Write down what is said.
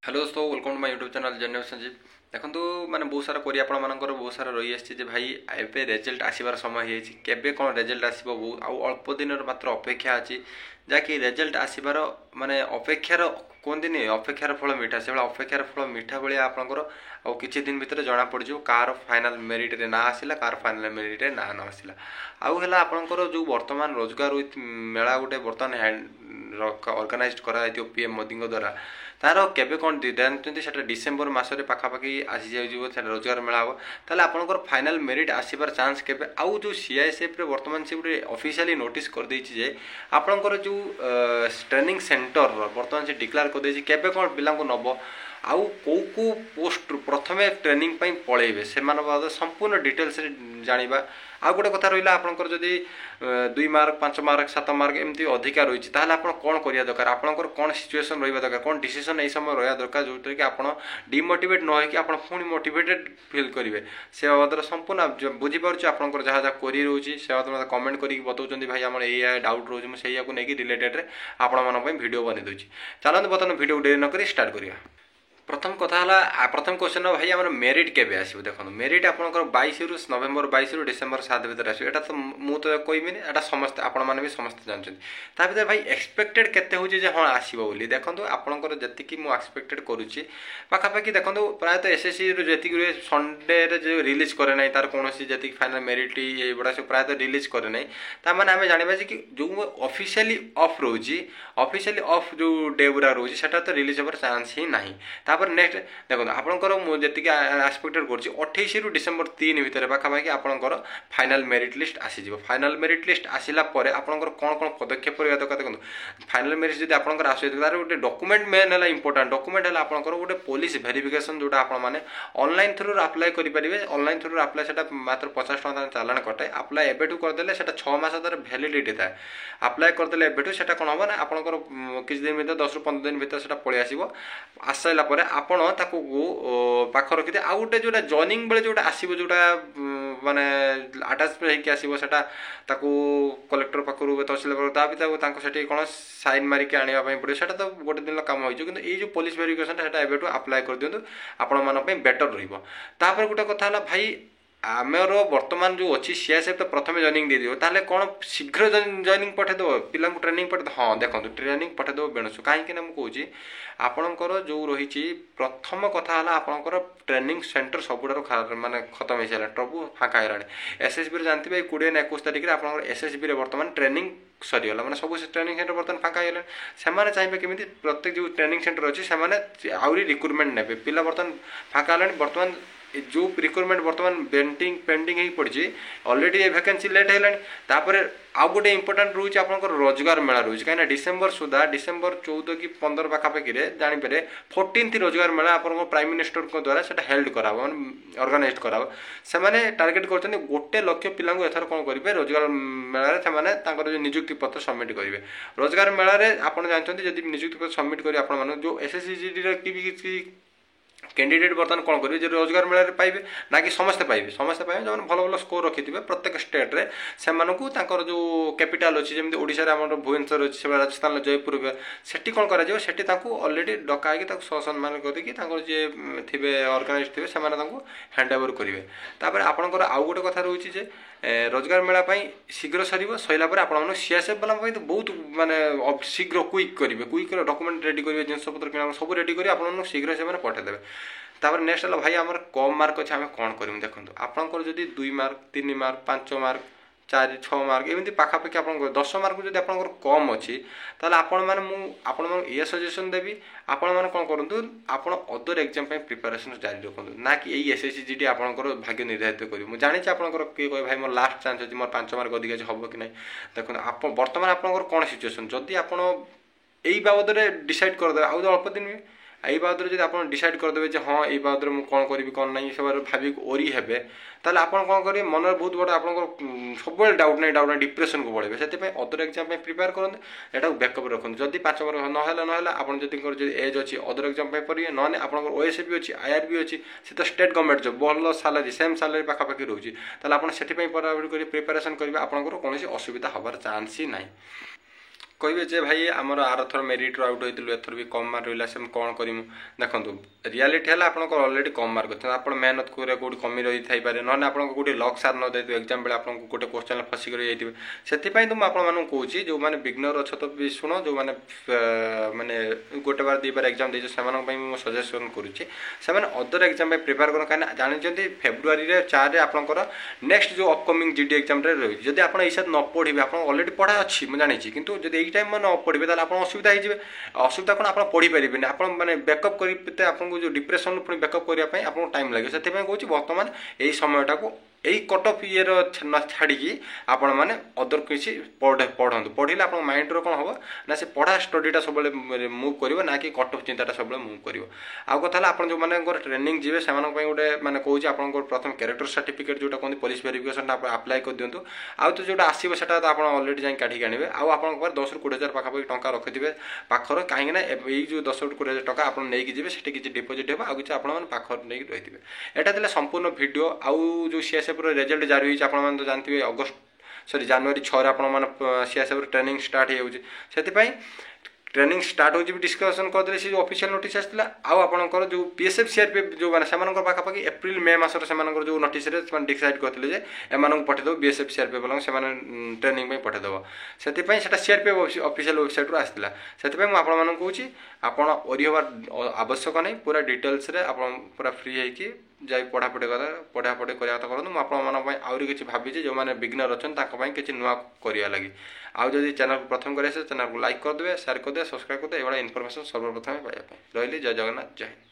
Hello दोस्तों, welcome to my YouTube channel जन्य संजीव। देखो मैंने बहुत सारा कोरी आपंकर बहुत सारा रही आसी भाई एवं रेजल्ट आसबार समय होबे कौन रेजल्ट आसो अल्प दिन मात्र अपेक्षा अच्छी जहाँकि रेजल्ट आसबार माने अपेक्षार कहते अपेक्षार फल मीठा से अपेक्षार फल मीठा भाया आपंकर आ किसी दिन भितर जना पड़ कार फाइनाल मेरिट रे ना आसला कार फाइनाल मेरिट रे ना न आसला आउला आपंकर जो वर्तमान रोजगार मेला गोटे बर्तमान ऑर्गेनाइज करा पीएम मोदी द्वारा तार केबे कौन जानते से डिसेम्बर मसरे पाखापाखि आसी जाए रोजगार मेला हम ताल आपंकर फाइनाल मेरिट आसबार चान्स के आउ जो सीआईएसएफ वर्तमान से गोटे ऑफिशियली नोटिस कर जे आपंकर जो ट्रेनिंग सेंटर वर्तमान से डिक्लेयर कर केबे कौन पिला नब आउ कौ पोस्ट प्रथमे ट्रेनिंग पलैबे से संपूर्ण डिटेल्स जाना आउ गोटे कथा रहा आपंकर जदि 2 मार्क 5 मार्क 7 मार्क एमती अधिका रही आप कौन करा दरकार आपंकर कौन सिचुएसन रहा दरकार कौन डिसीजन यही समय रहा दरकार जो कि आप डिमोटिवेट न हो पुणी मोटिवेटेड फिल करेंगे से बाबद संपूर्ण बुझीपार आपंकर जहाँ जहाँ कोरी रोचे से बाबद कमेंट करके बताऊँ भाई आम ये डाउट रोज मुझे नहीं रिलेटेड आपण भिडियो बन दूसरी चलते बर्तमान भिडियो डेरी नक स्टार्ट करिया। प्रथम कथा है प्रथम क्वेश्चन भाई आम मेरिट केबे आसो देखो मेरिट आपंकर 22 रु नवेम्बर 22 रु डिसेम्बर 7 भितर आसो एटा तो मुझे कहबिनी एटा समस्त आपण मैंने भी समस्त जानते ता भीतर भाई एक्सपेक्टेड केते होची जे हाँ आसीबो बोली देखो आपंकर जति मु एक्सपेक्टेड करुच्ची पाखापाखि देखो प्रायतः एसएससी रू जी संडे जो रिलीज करे ना तार कौन जी फाइनाल मेरिट ये गुड़ा सब प्रायतः रिलीज करे ना ताने आम जानवा कि जो ऑफिशियली ऑफ रोची ऑफिशियली ऑफ जो डे गुड़ा रोची सेटा तो रिलीज होवर चांस ही नहीं। नेक्स्ट देखो आपंकर मुझे एक्सपेक्टेड कर डिसेम्बर 3 भितर पाखापाखि आपंकर फाइनाल मेरिट लिस्ट आसीज फाइनाल मेरिट लिस्ट आसला आपंकर कौन कौन पदक्षेप रहा दरकार देखो फाइनाल मेरिट जब आपंकर आस गोटे डॉक्यूमेंट मेन है इंपोर्टेंट डॉक्यूमेंट है आपंकर गोटे पुलिस वेरिफिकेशन जोटा आपने ऑनलाइन थ्रू अप्लाई करेंगे ऑनलाइन थ्रू अप्लाई से मात्र 50 टका चालान कटे अप्लाई एवं करदे 6 मास तार भैलिडिटी था अप्लाई करदे एवं से कौन हम ना आपंकर किसी दिन भर 10 ରୁ 15 दिन भर से पलि आस सारापर आपण ताकू पाख रखी आउ गोटे जो जॉइनिंग बेले जो आसो जोटा माने आटाचमेंट होकर आसो सेटा ताकू कलेक्टर पाखु तहसिल पाखु कौन साइन मारिक आने पड़े से तो गोटे दिन कम हो जो पुलिस वेरिफिकेशन एवं अप्लाई कर दिखाँ आपण बेटर रहा गोटे कथा भाई आमर बर्तमान जो अच्छी सीआईएसएफ तो प्रथम जॉइनिंग दे ताले कौन शीघ्र जॉइनिंग पठेदेव पिला ट्रेनिंग पठे हाँ देखो ट्रेनिंग पठेदेव बेणुसु कहीं मुझे आपणकर जो रही प्रथम कथा आपणकर ट्रेनिंग सेंटर सबुठार माने खत्म हो सारा सब फाँका है एसएसबी जानते 20 ना 21 तारिख में आप एसएसबी बर्तमान ट्रेनिंग सरीगला मैंने सब ट्रेनिंग सेंटर बर्तमान फाँका है से चाहिए केमी प्रत्येक जो ट्रेनिंग सेंटर अच्छी से आहरी रिक्रुटमेंट ने पिला बर्तमान फाँका बर्तमान जो रिक्रुटमेंट बर्तमान पेंडिंग हो पड़ी ऑलरेडी ये वैकेंसी लेट है आउ गोटे इंपोर्टेंट रोच आप रोजगार मेला रोचे कहीं डिसेम्बर सुधा डिसेम्बर 14 कि 15 पाखापाखि जानीपे 14th रोजगार मेला आप प्राइम मिनिस्टर द्वारा से हेल्ड करा ऑर्गेनाइज करा से टार्गेट कर गोटे लक्ष पिला एथर कौन करेंगे रोजगार मेला से जो निजुक्ति पत्र सबमिट करेंगे रोजगार मेला आप जानते जब निजुक्ति पत्र सबमिट करेंगे आप जो एसएससी कैंडिडेट बर्तमान कौन करेंगे जो रोजगार मेला पाइबे ना कि समस्ते पाइबे जो भल भल स्कोर रखि प्रत्येक स्टेट रे से जो कैपिटाल अच्छी जमी ओडिशा आम भुवनेश्वर अच्छी राजस्थान जयपुर सेठी कौन कर ऑलरेडी डकाई सम्मान करके जी थे ऑर्गेनाइज थे से हैंड ओवर करेंगे आपंकर आउ गोटे कथा रही रोजगार मेला शीघ्र सर पर आप सीआईएसएफ वाला तो बहुत माने शीघ्र क्विक करेंगे क्विक डॉक्यूमेंट रेडी करेंगे जिनपतर कि सब रेडी कर आप शीघ्र से पठेदेवे तापर नेक्स्ट है भाई आम कम मार्क अच्छे आम कौन करूँ देखो आपंकर जब 2 मार्क 3 मार्क 5 मार्क 4 6 मार्क एमती पाखापाखि आप 10 मार्क जब आप कम अच्छी ताल आपण ये सजेसन देवी आपण मैंने कौन करूँ आप अदर एग्जाम प्रिपेरेसन जारी रखुँ ना कि यही एसएससी जीडी आपंकर भाग्य निर्धारित करेंगे मुझे जानी आपंकर किए कहे भाई मोर लास्ट चांस अच्छी मोर 5 मार्क अधिक हम कि नहीं देखो आप बर्तमान आपंकर कौन सिचुएसन जदि आप यही बाबद डिसाइड करदे आउ अल्प दिन यही बाबद जब आप डिसाइड करदे हाँ यही बाबद मुझे कौन करी कौन ना सब भाविक ओरी हे ताले आप कौन करेंगे मन बहुत बड़ा आप सब डाउट ना डिप्रेशन को पड़े से अदर एग्जाम प्रिपेयर करते यहाँ बैकअप रखते जदि 5 मार्क ना आप एज अच्छी अदर एग्जाम पढ़िए ना आप ओएसए भी अच्छी आईआरबी अच्छी से तो स्टेट गवर्नमेंट जॉब भल सालारी सेम सालारी पाखापाखि रोचे ताले आप से पढ़ापढ़ी कर प्रिपेरेसन करेंगे आपंकर कौन असुविधा हबार चान्स ही ना। କହିବେ ଯେ ଭାଇ ଆମର ଆରଥର ମେରିଟ୍ରୁ ଆଉଟ୍ ହୋଇଥିଲୁ, ଏଥର ବି କମ୍ ମାର୍କ ରହିଲା, ସେମିତି କ'ଣ କରିମୁ? ଦେଖନ୍ତୁ ରିଆଲିଟି ହେଲା ଆପଣଙ୍କର ଅଲରେଡ଼ି କମ୍ ମାର୍କ ଅଛନ୍ତି, ଆପଣ ମେହନତ କରିବା କେଉଁଠି କମି ରହିଥାଇପାରେ, ନହେଲେ ଆପଣଙ୍କୁ କେଉଁଠି ଲକ୍ ସାର୍ ନ ଦେଇଥିବେ, ଏକ୍ଜାମ୍ ବେଳେ ଆପଣଙ୍କୁ ଗୋଟେ କୋଶ୍ଚେନ୍ରେ ଫସିକରି ଯାଇଥିବେ। ସେଥିପାଇଁ ତ ମୁଁ ଆପଣମାନଙ୍କୁ କହୁଛି ଯେଉଁମାନେ ବିଗ୍ନର ଅଛ ତ ବି ଶୁଣ, ଯେଉଁମାନେ ମାନେ ଗୋଟେ ବାର ଦୁଇ ବାର ଏକ୍ଜାମ୍ ଦେଇଛ ସେମାନଙ୍କ ପାଇଁ ମୁଁ ସଜେସନ୍ କରୁଛି ସେମାନେ ଅଦର ଏକ୍ଜାମ୍ ପାଇଁ ପ୍ରିପେୟାର କରନ୍ତୁ। କାହିଁକିନା ଜାଣିଛନ୍ତି ଫେବୃଆରୀରେ 4ରେ ଆପଣଙ୍କର ନେକ୍ସଟ ଯେଉଁ ଅପକମିଂ ଜିଡି ଏକ୍ଜାମ୍ରେ ରହିଛି। ଯଦି ଆପଣ ଏଇ ସାଥେ ନ ପଢ଼ିବେ, ଆପଣ ଅଲରେଡ଼ି ପଢ଼ା ଅଛି ମୁଁ ଜାଣିଛି, କିନ୍ତୁ ଯଦି ଏଇ ଟାଇମ୍ ନ ପଢ଼ିବେ ତାହେଲେ ଆପଣ ଅସୁବିଧା ହେଇଯିବେ। ଅସୁବିଧା କ'ଣ, ଆପଣ ପଢ଼ିପାରିବେନି, ଆପଣ ମାନେ ବ୍ୟାକଅପ୍ କରିତେ ଆପଣଙ୍କୁ ଯେଉଁ ଡିପ୍ରେସନ୍ରୁ ପୁଣି ବ୍ୟାକଅପ୍ କରିବା ପାଇଁ ଆପଣଙ୍କୁ ଟାଇମ୍ ଲାଗିବ। ସେଥିପାଇଁ କହୁଛି ବର୍ତ୍ତମାନ ଏଇ ସମୟଟାକୁ ଏଇ କଟ୍ ଅଫ୍ ଇଏର ଛାଡ଼ିକି ଆପଣମାନେ ଅଦର କିଛି ପଢ଼ନ୍ତୁ। ପଢ଼ିଲେ ଆପଣଙ୍କ ମାଇଣ୍ଡର କ'ଣ ହେବ ନା, ସେ ପଢ଼ା ଷ୍ଟଡ଼ିଟା ସବୁବେଳେ ମୁଭ୍ କରିବ, ନା କି କଟ୍ ଅଫ୍ ଚିନ୍ତାଟା ସବୁବେଳେ ମୁଭ୍ କରିବ। ଆଉ କଥା ହେଲା ଆପଣ ଯେଉଁମାନଙ୍କର ଟ୍ରେନିଂ ଯିବେ ସେମାନଙ୍କ ପାଇଁ ଗୋଟେ ମାନେ କହୁଛି ଆପଣଙ୍କର ପ୍ରଥମ କ୍ୟାରେକ୍ଟର ସାର୍ଟିଫିକେଟ୍ ଯେଉଁଟା କୁହନ୍ତି ପୋଲିସ ଭେରିଫିକେସନ୍ଟା ଆପଣ ଆପ୍ଲାଏ କରିଦିଅନ୍ତୁ। ଆଉ ତ ଯେଉଁଟା ଆସିବ ସେଟା ତ ଆପଣ ଅଲରେଡ଼ି ଯାଇ କାଢ଼ିକି ଆଣିବେ। ଆଉ ଆପଣଙ୍କ ପାଖରେ 10ରୁ 20,000 ପାଖାପାଖି ଟଙ୍କା ରଖିଥିବେ ପାଖରେ, କାହିଁକିନା ଏଇ ଯେଉଁ 10ରୁ 20,000 ଟଙ୍କା ଆପଣ ନେଇକି ଯିବେ, ସେଠି କିଛି ଡିପୋଜିଟ୍ ହେବ, ଆଉ କିଛି ଆପଣମାନେ ପାଖରେ ନେଇକି ରହିଥିବେ। ଏଇଟା ଥିଲା ସମ୍ପୂର୍ଣ୍ଣ ଭିଡ଼ିଓ। ଆଉ ଯେଉଁ ସିଏସ୍ଏଫ୍ର ରେଜଲ୍ଟ ଜାରି ହୋଇଛି ଆପଣମାନେ ତ ଜାଣିଥିବେ, ଜାନୁଆରୀ 6ରେ ଆପଣମାନେ ସିଏସ୍ଏଫ୍ର ଟ୍ରେନିଂ ଷ୍ଟାର୍ଟ ହେଇଯାଉଛି। ସେଥିପାଇଁ ट्रेनिंग स्टार्ट हो डिस्कसन करदे से जो ऑफिशियल नोटिस आसला आउ आपनकर जो बीएसएफ सीआरपीएफ जो माने सेमानकर पाखापाखि एप्रिल मे मासर सेमानकर जो नोटिस रे सेमान डिसाइड करथिले जे एमानक पठेदो बीएसएफ सीआरपीएफ वाला सेमान ट्रेनिंग में पठेदो सेति पई सेटा सीआरपीएफ ऑफिशियल वेबसाइट रो आस्तिला सेति पई म आपन मानन कहूची आपन ओरिहबार आवश्यक नै पूरा डिटेल्स रे आपन पूरा फ्री है कि जाई पढ़ापढ़ी करा करूँ मुझे आहरी किसी भावी जो मैंने बिगिनर अच्छा किसी नुआ करिया लगी आउ जदि चैनल प्रथम कर चैनल को लाइक करदे शेयर करदे सब्सक्राइब करदे ये इनफॉरमेशन सर्वप्रथम पाइबा रही जय जगन्नाथ जय हिंद।